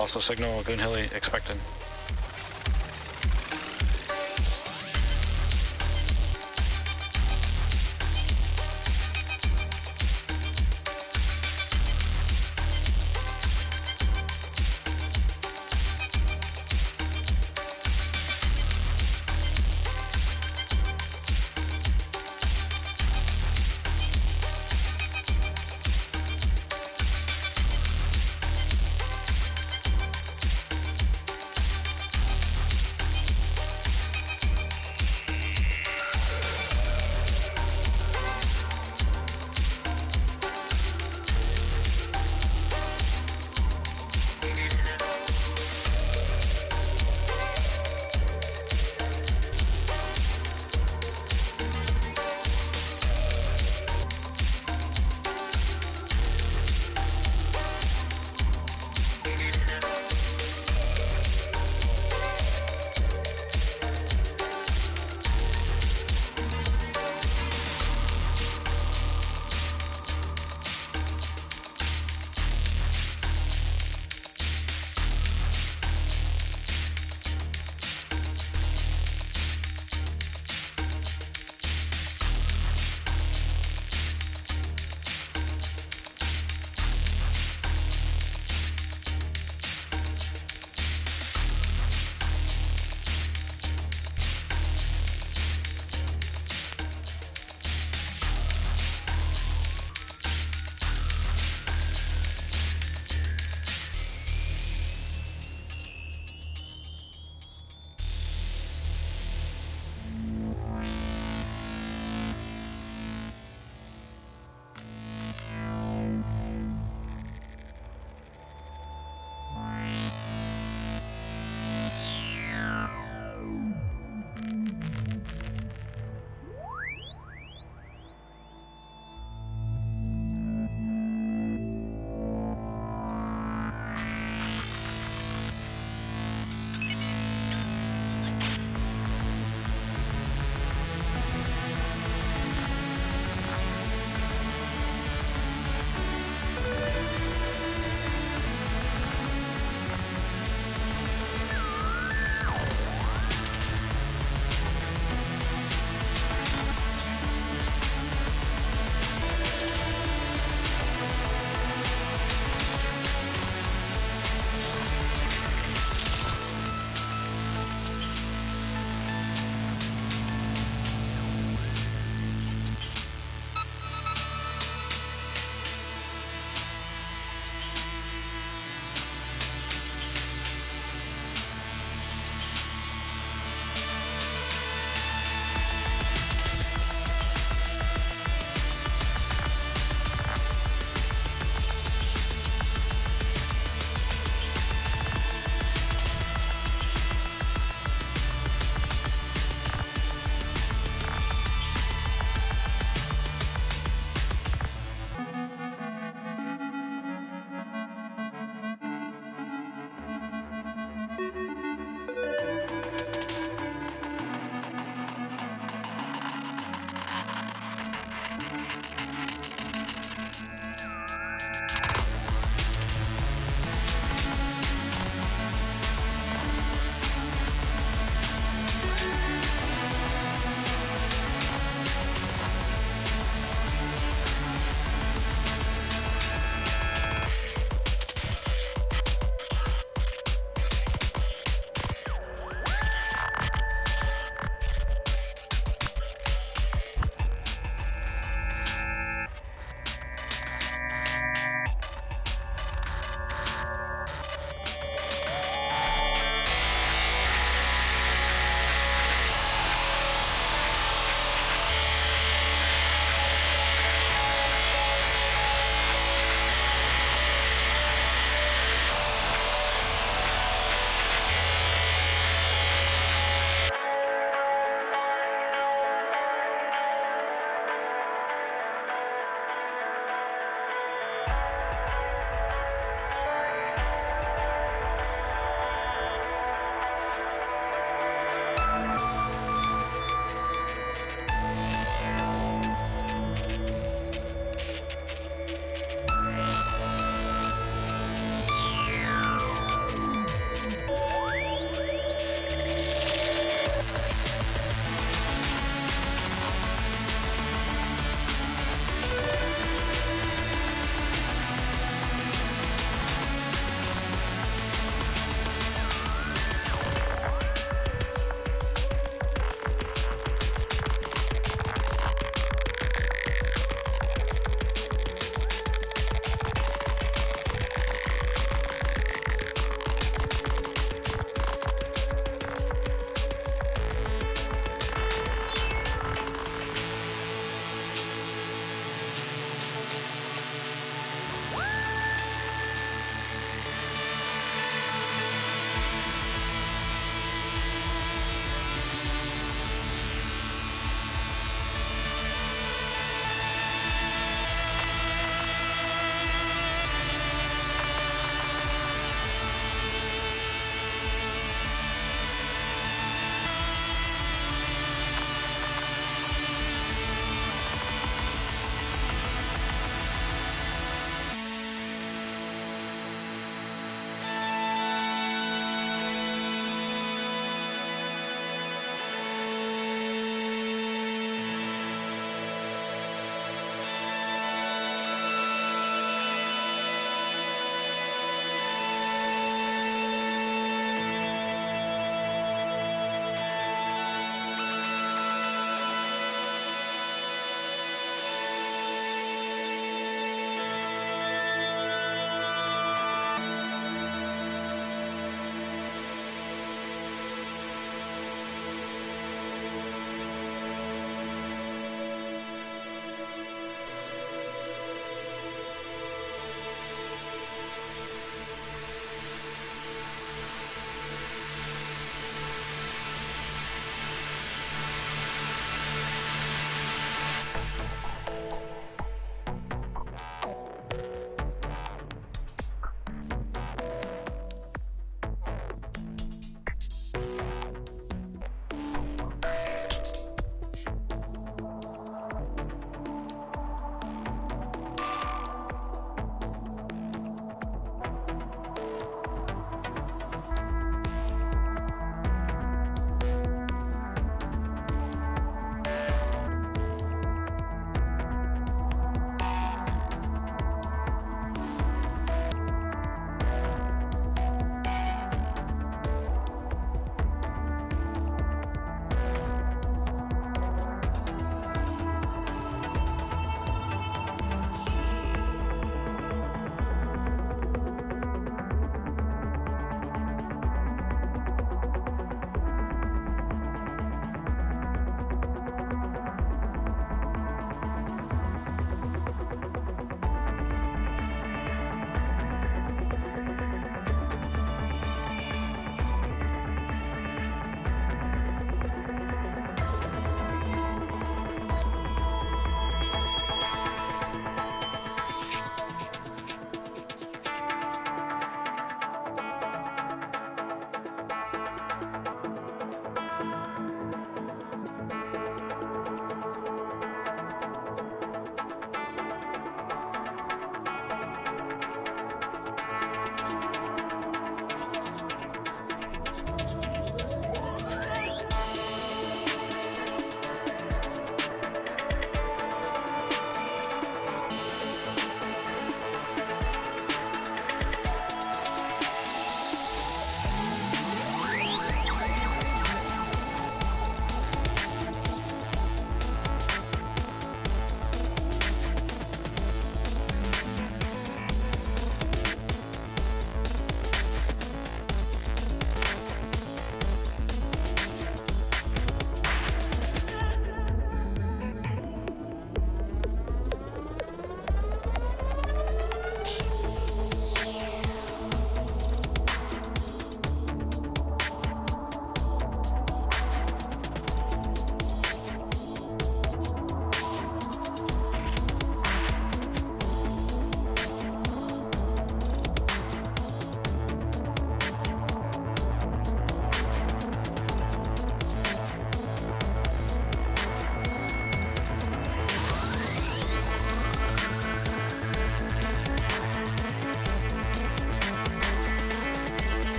Speaker 5: Also signal Goon Heli expected.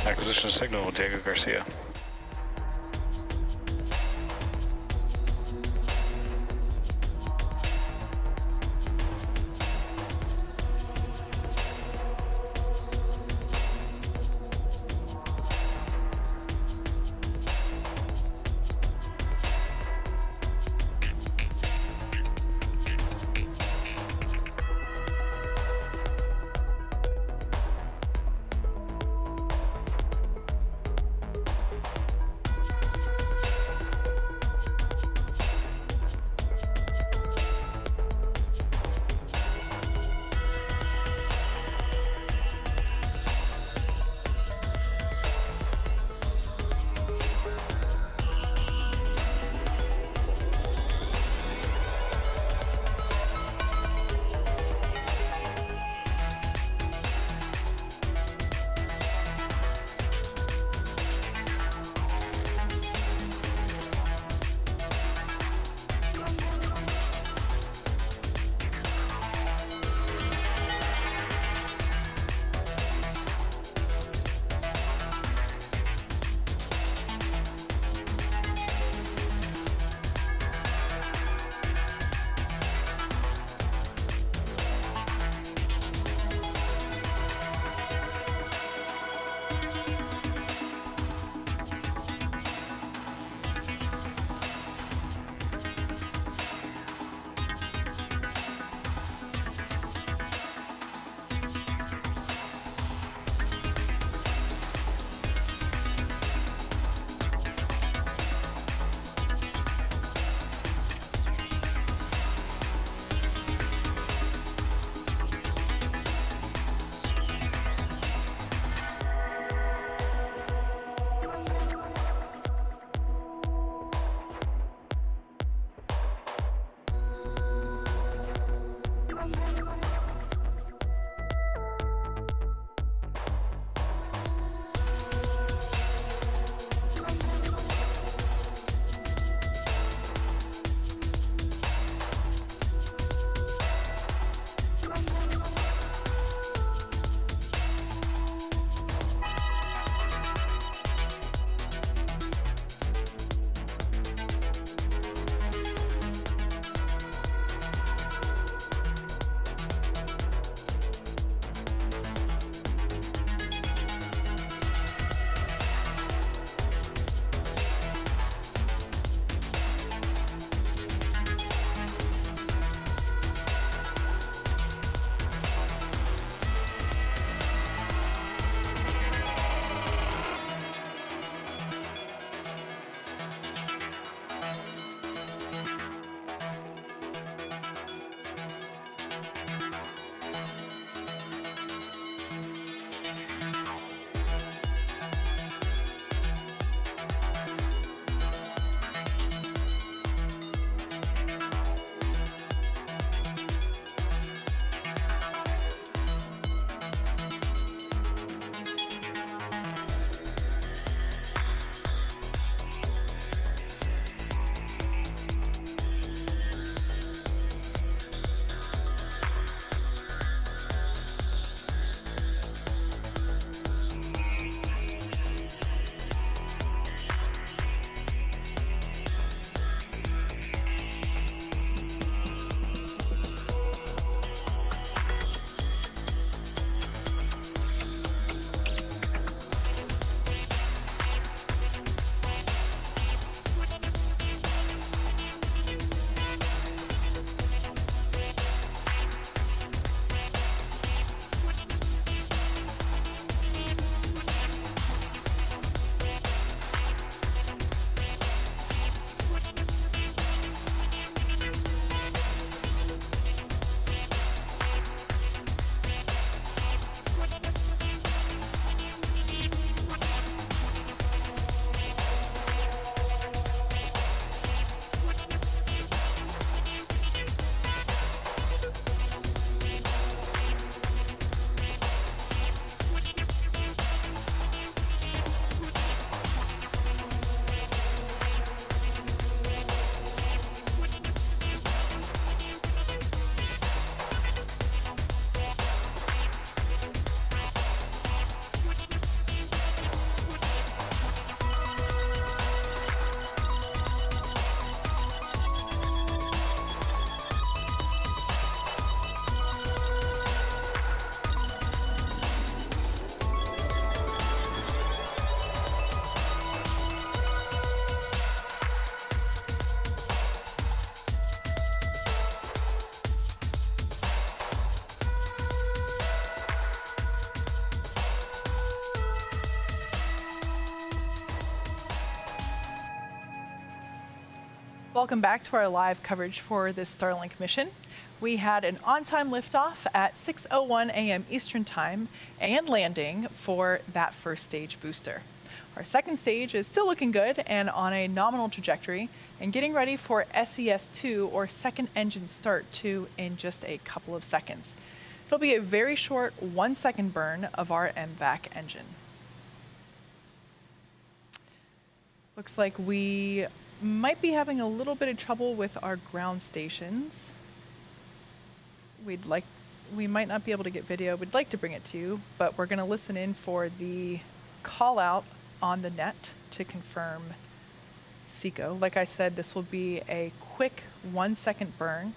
Speaker 5: Acquisition of signal, Diego Garcia.
Speaker 4: Welcome back to our live coverage for this Starlink mission. We had an on-time liftoff at 6:01 a.m. Eastern Time and landing for that first stage booster. Our second stage is still looking good and on a nominal trajectory and getting ready for SES-2 or second engine start 2 in just a couple of seconds. It'll be a very short 1-second burn of our MVAC engine. Looks like we might be having a little bit of trouble with our ground stations. We might not be able to get video. We'd like to bring it to you, but we're going to listen in for the call out on the net to confirm SECO. Like I said, this will be a quick 1-second burn.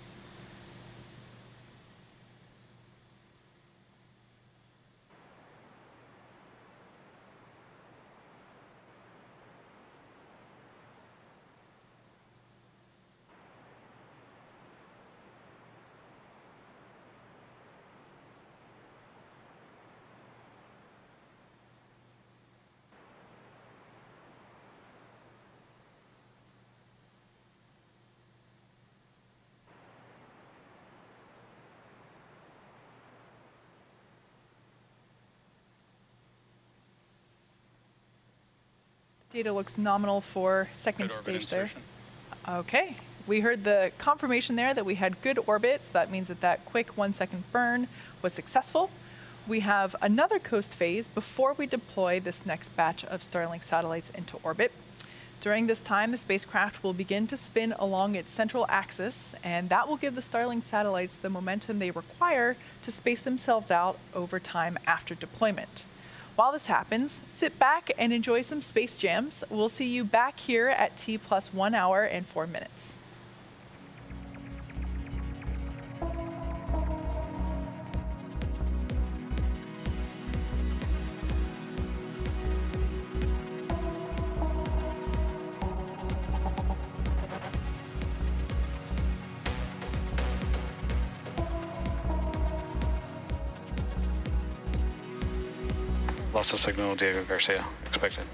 Speaker 4: Data looks nominal for second stage there. Okay, we heard the confirmation there that we had good orbit, so that means that that quick 1-second burn was successful. We have another coast phase before we deploy this next batch of Starlink satellites into orbit. During this time, the spacecraft will begin to spin along its central axis, and that will give the Starlink satellites the momentum they require to space themselves out over time after deployment. While this happens, sit back and enjoy some space jams. We'll see you back here at T plus 1 hour and 4 minutes.
Speaker 5: Loss of signal, Diego Garcia, expected.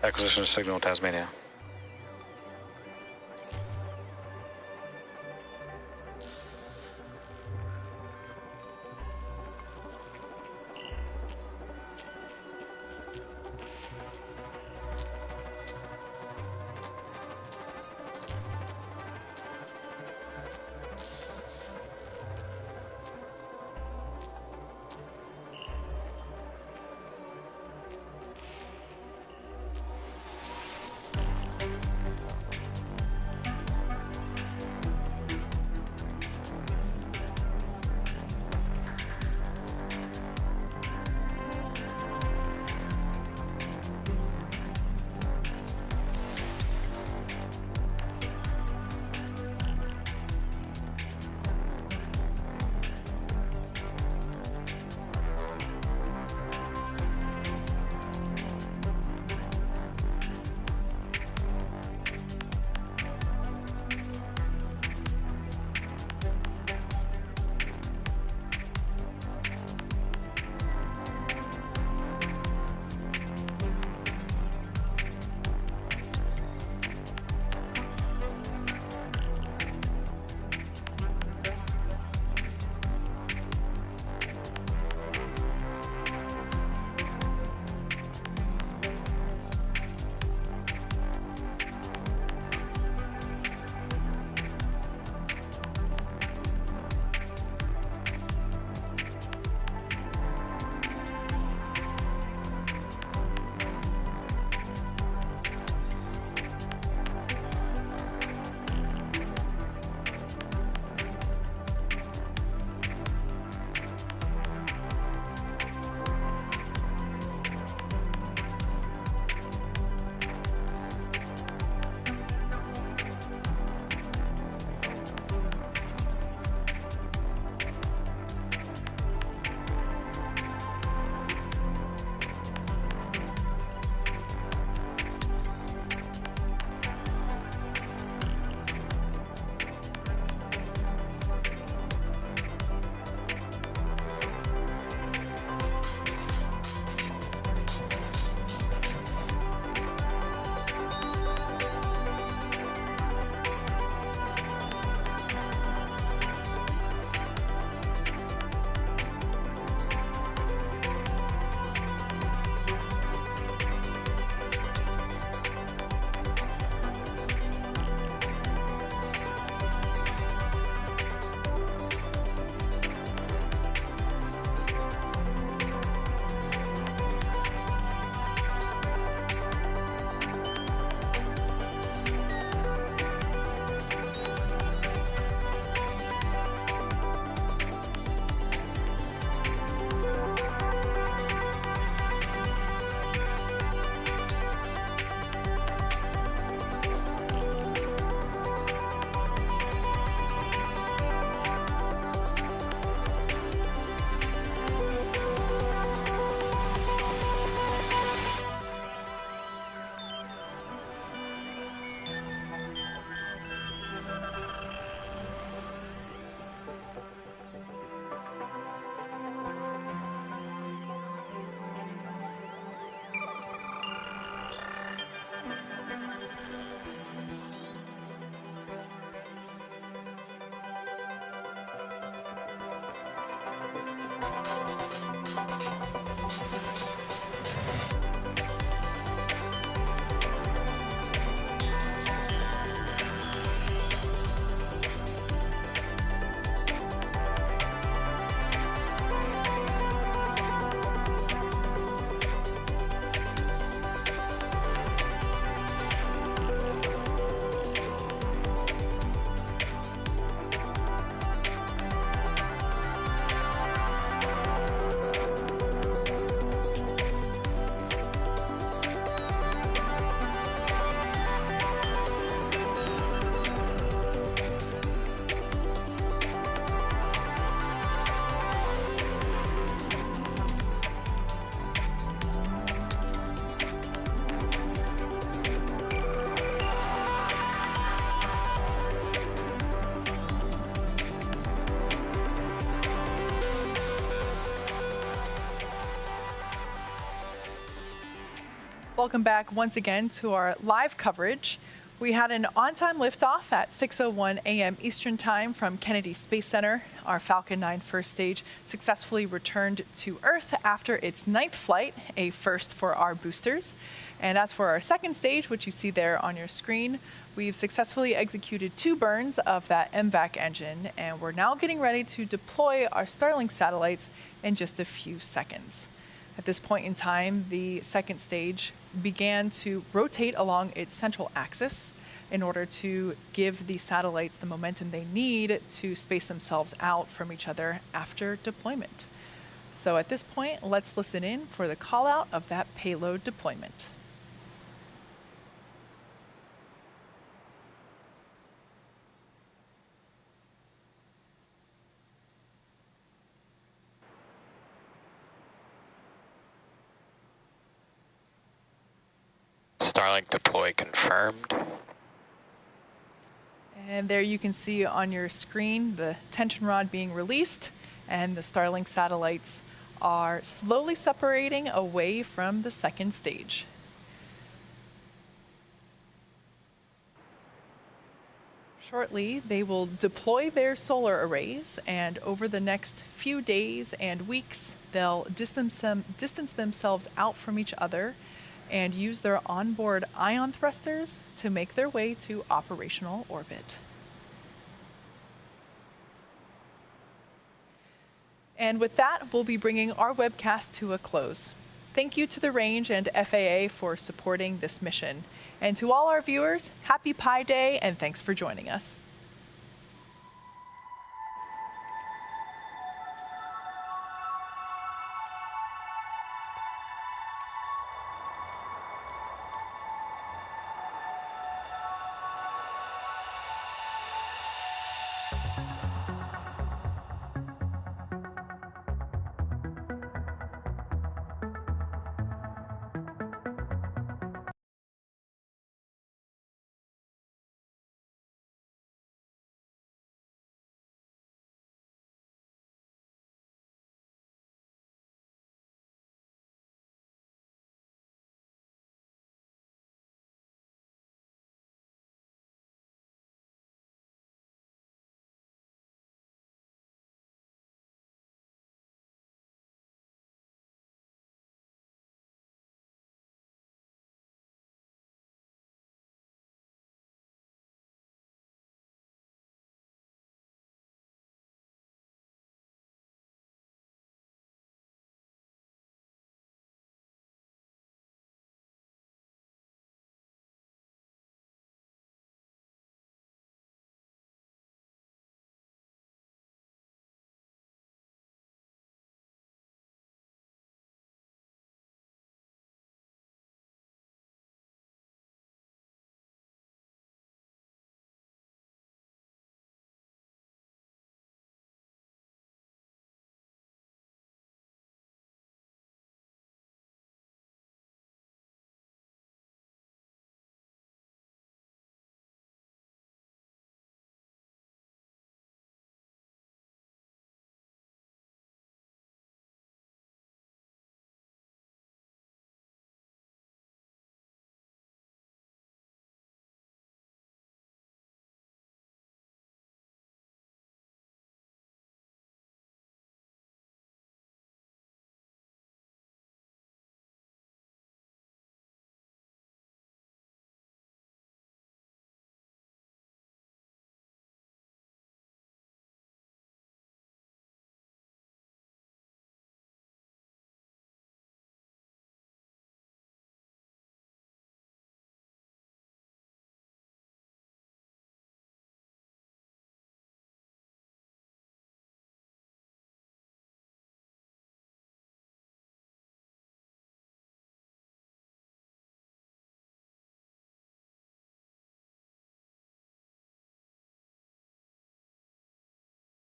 Speaker 5: Acquisition of signal Tasmania.
Speaker 4: welcome back once again to our live coverage. We had an on-time liftoff at 6:01 a.m. Eastern Time from Kennedy Space Center. Our Falcon 9 first stage successfully returned to Earth after its 9th flight, a first for our boosters. And as for our second stage, which you see there on your screen, we've successfully executed 2 burns of that MVAC engine, and we're now getting ready to deploy our Starlink satellites in just a few seconds. At this point in time, the second stage began to rotate along its central axis in order to give the satellites the momentum they need to space themselves out from each other after deployment. So at this point, let's listen in for the call out of that payload deployment.
Speaker 6: Starlink deploy confirmed.
Speaker 4: And there you can see on your screen the tension rod being released, and the Starlink satellites are slowly separating away from the second stage. Shortly, they will deploy their solar arrays, and over the next few days and weeks, they'll distance themselves out from each other and use their onboard ion thrusters to make their way to operational orbit. And with that, we'll be bringing our webcast to a close. Thank you to the Range and FAA for supporting this mission. And to all our viewers, happy Pi Day, and thanks for joining us.